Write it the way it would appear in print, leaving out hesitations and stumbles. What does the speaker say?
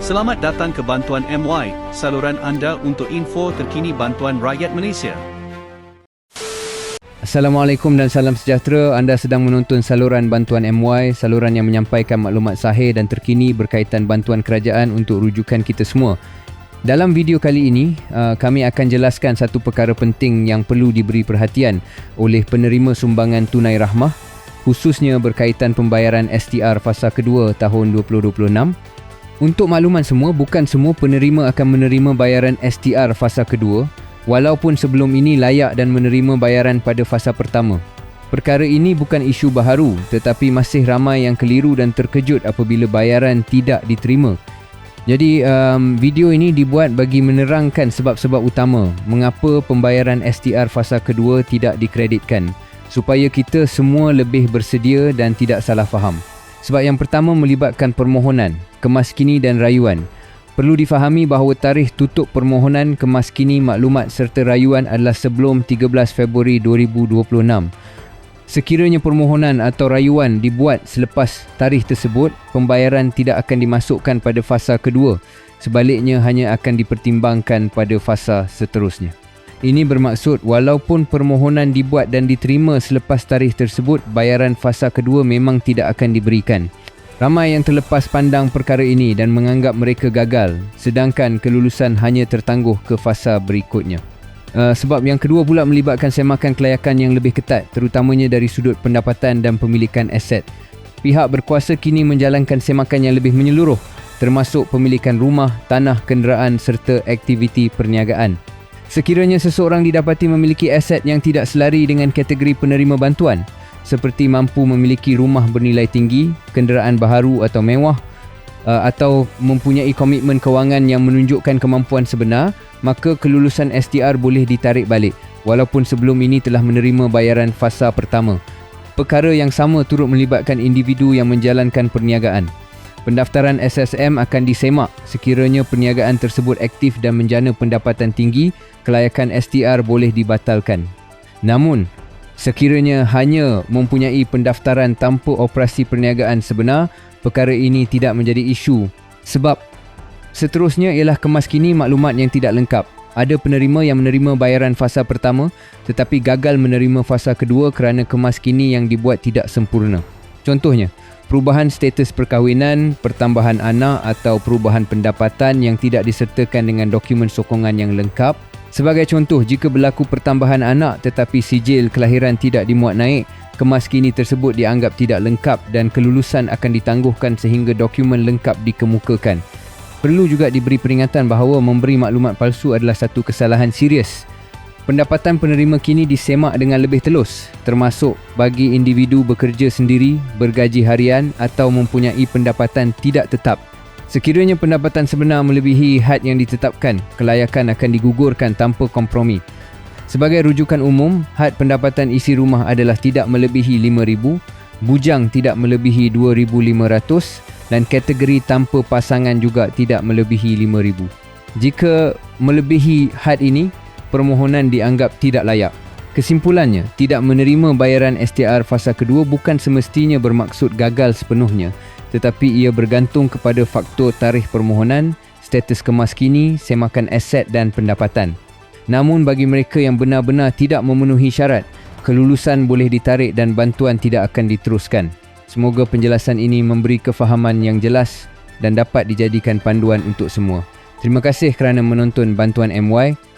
Selamat datang ke Bantuan MY, saluran anda untuk info terkini bantuan rakyat Malaysia. Assalamualaikum dan salam sejahtera. Anda sedang menonton saluran Bantuan MY, saluran yang menyampaikan maklumat sahih dan terkini berkaitan bantuan kerajaan untuk rujukan kita semua. Dalam video kali ini, kami akan jelaskan satu perkara penting yang perlu diberi perhatian oleh penerima sumbangan tunai rahmah, khususnya berkaitan pembayaran STR fasa kedua tahun 2026. Untuk makluman semua, bukan semua penerima akan menerima bayaran STR fasa kedua, walaupun sebelum ini layak dan menerima bayaran pada fasa pertama. Perkara ini bukan isu baharu, tetapi masih ramai yang keliru dan terkejut apabila bayaran tidak diterima. Jadi video ini dibuat bagi menerangkan sebab-sebab utama mengapa pembayaran STR fasa kedua tidak dikreditkan, supaya kita semua lebih bersedia dan tidak salah faham. Sebab yang pertama melibatkan permohonan, kemaskini dan rayuan. Perlu difahami bahawa tarikh tutup permohonan, kemaskini, maklumat serta rayuan adalah sebelum 13 Februari 2026. Sekiranya permohonan atau rayuan dibuat selepas tarikh tersebut, pembayaran tidak akan dimasukkan pada fasa kedua. Sebaliknya hanya akan dipertimbangkan pada fasa seterusnya. Ini bermaksud walaupun permohonan dibuat dan diterima selepas tarikh tersebut, bayaran fasa kedua memang tidak akan diberikan. Ramai yang terlepas pandang perkara ini dan menganggap mereka gagal, sedangkan kelulusan hanya tertangguh ke fasa berikutnya. Sebab yang kedua pula melibatkan semakan kelayakan yang lebih ketat, terutamanya dari sudut pendapatan dan pemilikan aset. Pihak berkuasa kini menjalankan semakan yang lebih menyeluruh, termasuk pemilikan rumah, tanah, kenderaan serta aktiviti perniagaan. Sekiranya seseorang didapati memiliki aset yang tidak selari dengan kategori penerima bantuan, seperti mampu memiliki rumah bernilai tinggi, kenderaan baharu atau mewah, atau mempunyai komitmen kewangan yang menunjukkan kemampuan sebenar, maka kelulusan STR boleh ditarik balik walaupun sebelum ini telah menerima bayaran fasa pertama. Perkara yang sama turut melibatkan individu yang menjalankan perniagaan. Pendaftaran SSM akan disemak sekiranya perniagaan tersebut aktif dan menjana pendapatan tinggi, kelayakan STR boleh dibatalkan. Namun, sekiranya hanya mempunyai pendaftaran tanpa operasi perniagaan sebenar, perkara ini tidak menjadi isu. Sebab seterusnya ialah kemaskini maklumat yang tidak lengkap. Ada penerima yang menerima bayaran fasa pertama tetapi gagal menerima fasa kedua kerana kemaskini yang dibuat tidak sempurna. Contohnya, perubahan status perkahwinan, pertambahan anak atau perubahan pendapatan yang tidak disertakan dengan dokumen sokongan yang lengkap. Sebagai contoh, jika berlaku pertambahan anak tetapi sijil kelahiran tidak dimuat naik, kemaskini tersebut dianggap tidak lengkap dan kelulusan akan ditangguhkan sehingga dokumen lengkap dikemukakan. Perlu juga diberi peringatan bahawa memberi maklumat palsu adalah satu kesalahan serius. Pendapatan penerima kini disemak dengan lebih telus, termasuk bagi individu bekerja sendiri, bergaji harian atau mempunyai pendapatan tidak tetap. Sekiranya pendapatan sebenar melebihi had yang ditetapkan, kelayakan akan digugurkan tanpa kompromi. Sebagai rujukan umum, had pendapatan isi rumah adalah tidak melebihi RM5,000, bujang tidak melebihi RM2,500 dan kategori tanpa pasangan juga tidak melebihi RM5,000. Jika melebihi had ini, permohonan dianggap tidak layak. Kesimpulannya, tidak menerima bayaran STR fasa kedua bukan semestinya bermaksud gagal sepenuhnya, tetapi ia bergantung kepada faktor tarikh permohonan, status kemaskini, semakan aset dan pendapatan. Namun bagi mereka yang benar-benar tidak memenuhi syarat, kelulusan boleh ditarik dan bantuan tidak akan diteruskan. Semoga penjelasan ini memberi kefahaman yang jelas dan dapat dijadikan panduan untuk semua. Terima kasih kerana menonton Bantuan MY.